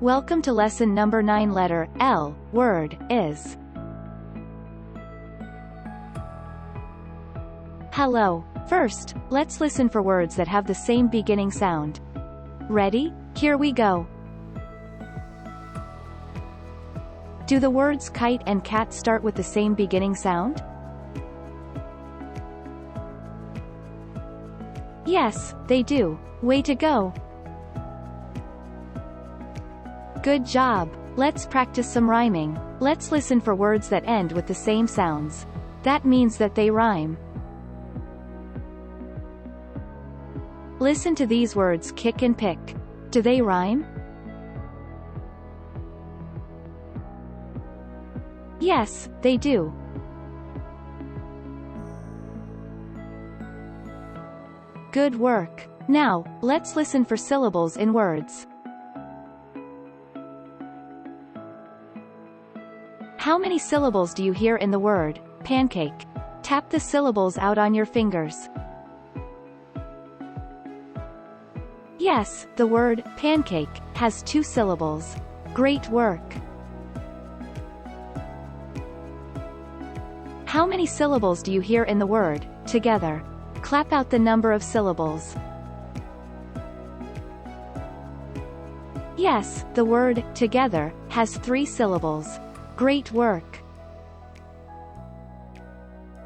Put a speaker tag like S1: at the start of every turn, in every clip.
S1: Welcome to lesson number 9. Letter L. Word is. Hello. First, let's listen for words that have the same beginning sound. Ready? Here we go. Do the words kite and cat start with the same beginning sound? Yes, they do. Way to go. Good job. Let's practice some rhyming. Let's listen for words that end with the same sounds. That means that they rhyme. Listen to these words: kick and pick. Do they rhyme? Yes, they do. Good work. Now, let's listen for syllables in words. How many syllables do you hear in the word pancake? Tap the syllables out on your fingers. Yes, the word pancake has 2 syllables. Great work. How many syllables do you hear in the word together? Clap out the number of syllables. Yes, the word together has 3 syllables. Great work.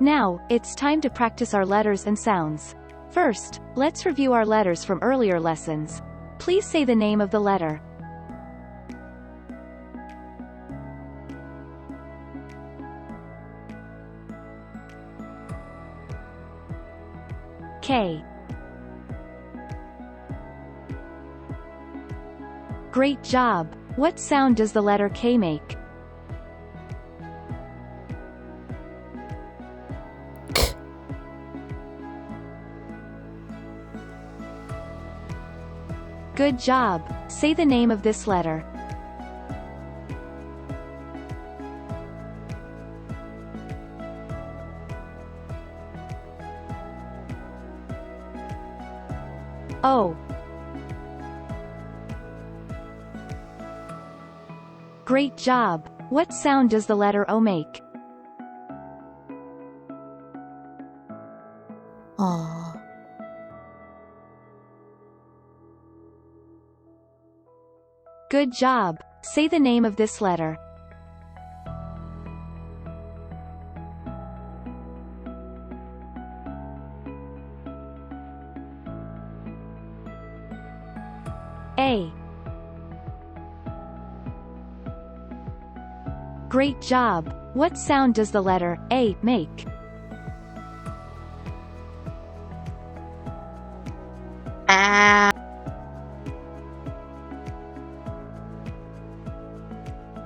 S1: Now, it's time to practice our letters and sounds. First, let's review our letters from earlier lessons. Please say the name of the letter. K. Great job. What sound does the letter K make? Good job. Say the name of this letter. O. Great job. What sound does the letter O make? Good job. Say the name of this letter. A. Great job. What sound does the letter A make?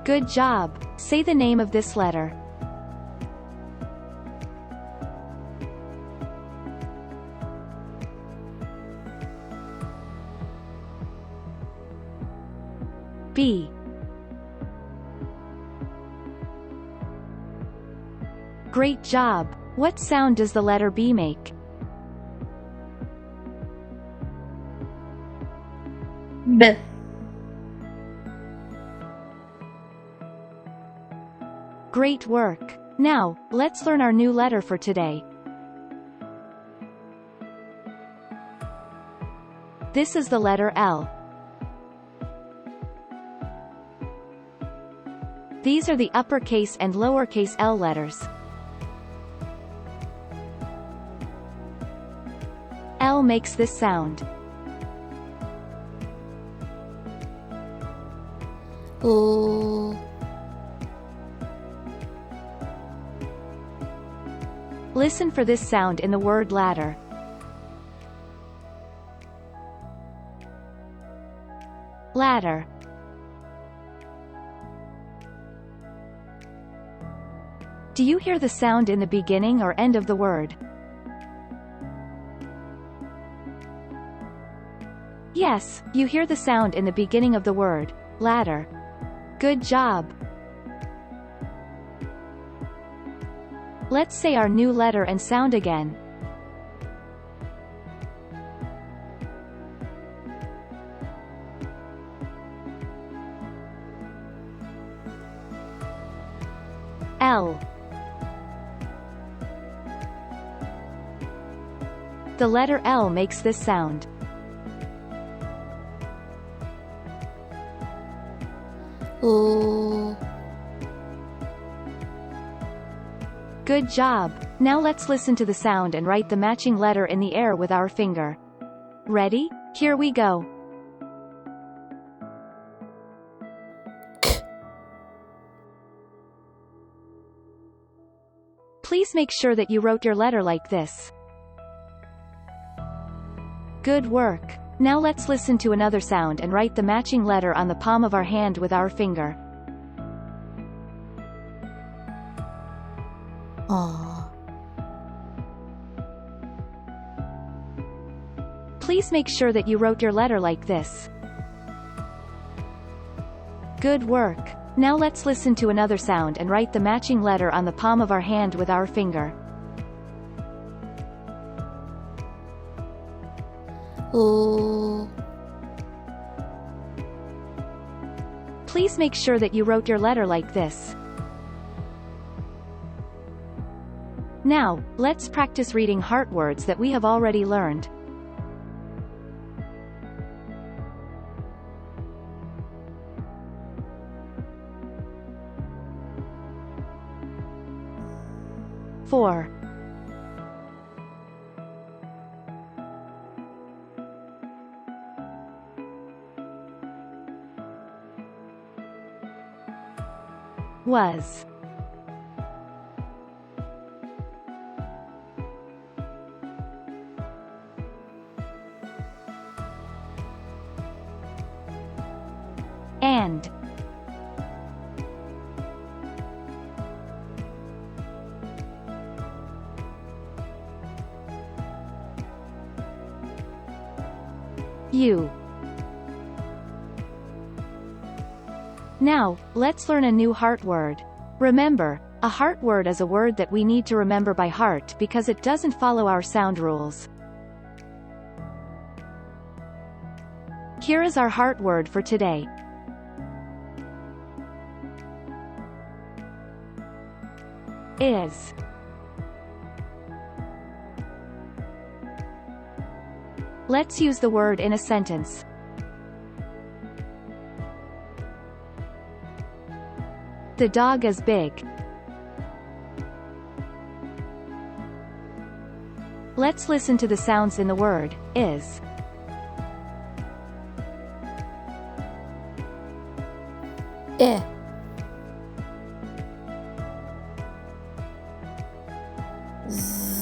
S1: Good job. Say the name of this letter. B. Great job. What sound does the letter B make?
S2: B.
S1: Great work. Now, let's learn our new letter for today. This is the letter L. These are the uppercase and lowercase L letters. L makes this sound.
S2: O.
S1: Listen for this sound in the word ladder. Ladder. Do you hear the sound in the beginning or end of the word? Yes, you hear the sound in the beginning of the word ladder. Good job. Let's say our new letter and sound again. L. The letter L makes this sound.
S2: L.
S1: Good job! Now let's listen to the sound and write the matching letter in the air with our finger. Ready? Here we go. Please make sure that you wrote your letter like this. Good work! Now let's listen to another sound and write the matching letter on the palm of our hand with our finger. Please make sure that you wrote your letter like this. Good work! Now let's listen to another sound and write the matching letter on the palm of our hand with our finger.
S2: L.
S1: Please make sure that you wrote your letter like this. Now, let's practice reading heart words that we have already learned. Four. Was. And. You. Now, let's learn a new heart word. Remember, a heart word is a word that we need to remember by heart because it doesn't follow our sound rules. Here is our heart word for today. Is. Let's use the word in a sentence. The dog is big. Let's listen to the sounds in the word, is.
S2: I. Z.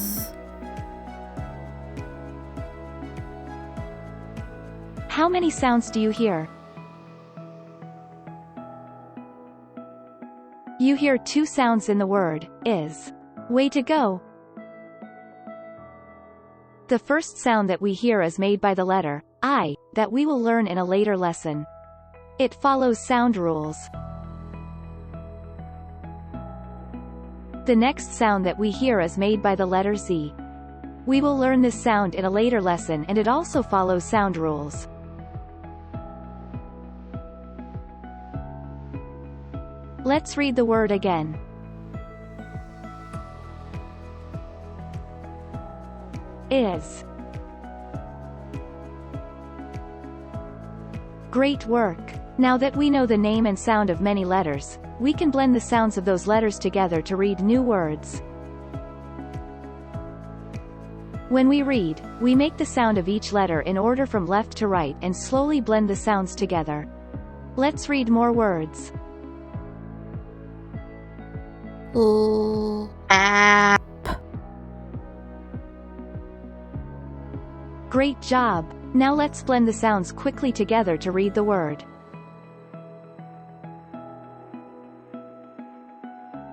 S1: How many sounds do you hear? You hear 2 sounds in the word, is. Way to go! The first sound that we hear is made by the letter I, that we will learn in a later lesson. It follows sound rules. The next sound that we hear is made by the letter Z. We will learn this sound in a later lesson and it also follows sound rules. Let's read the word again. Is. Great work! Now that we know the name and sound of many letters, we can blend the sounds of those letters together to read new words. When we read, we make the sound of each letter in order from left to right and slowly blend the sounds together. Let's read more words.
S2: L. App.
S1: Great job! Now let's blend the sounds quickly together to read the word.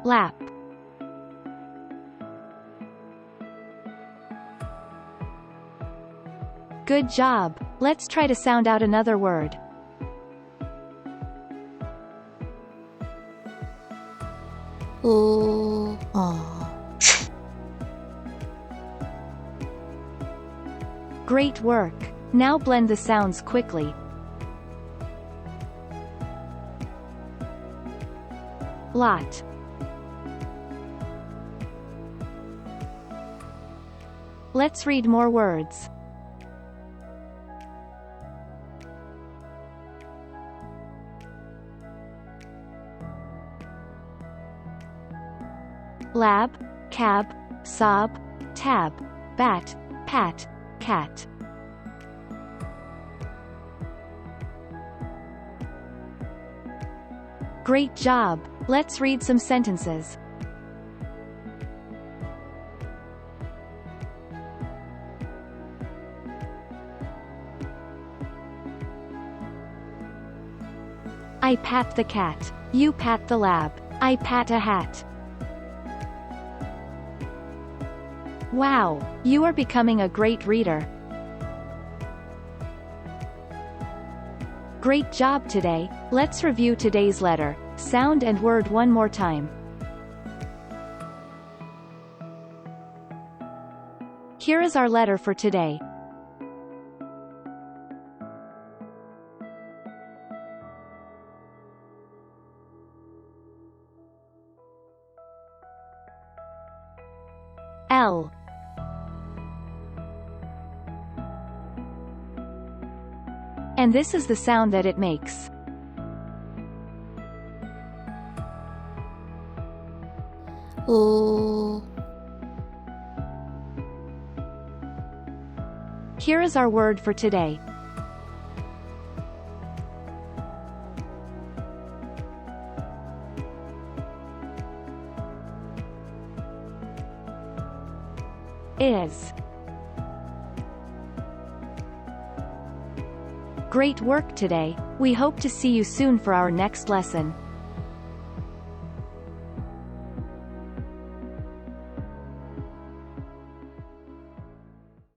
S1: Lap. Good job! Let's try to sound out another word.
S2: L.
S1: Great work! Now blend the sounds quickly. Lot. Let's read more words. Lab, cab, sob, tab, bat, pat, cat. Great job! Let's read some sentences. I pat the cat. You pat the lab. I pat a hat. Wow! You are becoming a great reader. Great job today. Let's review today's letter, sound and word one more time. Here is our letter for today. L. And this is the sound that it makes.
S2: L.
S1: Here is our word for today. Is. Great work today. We hope to see you soon for our next lesson.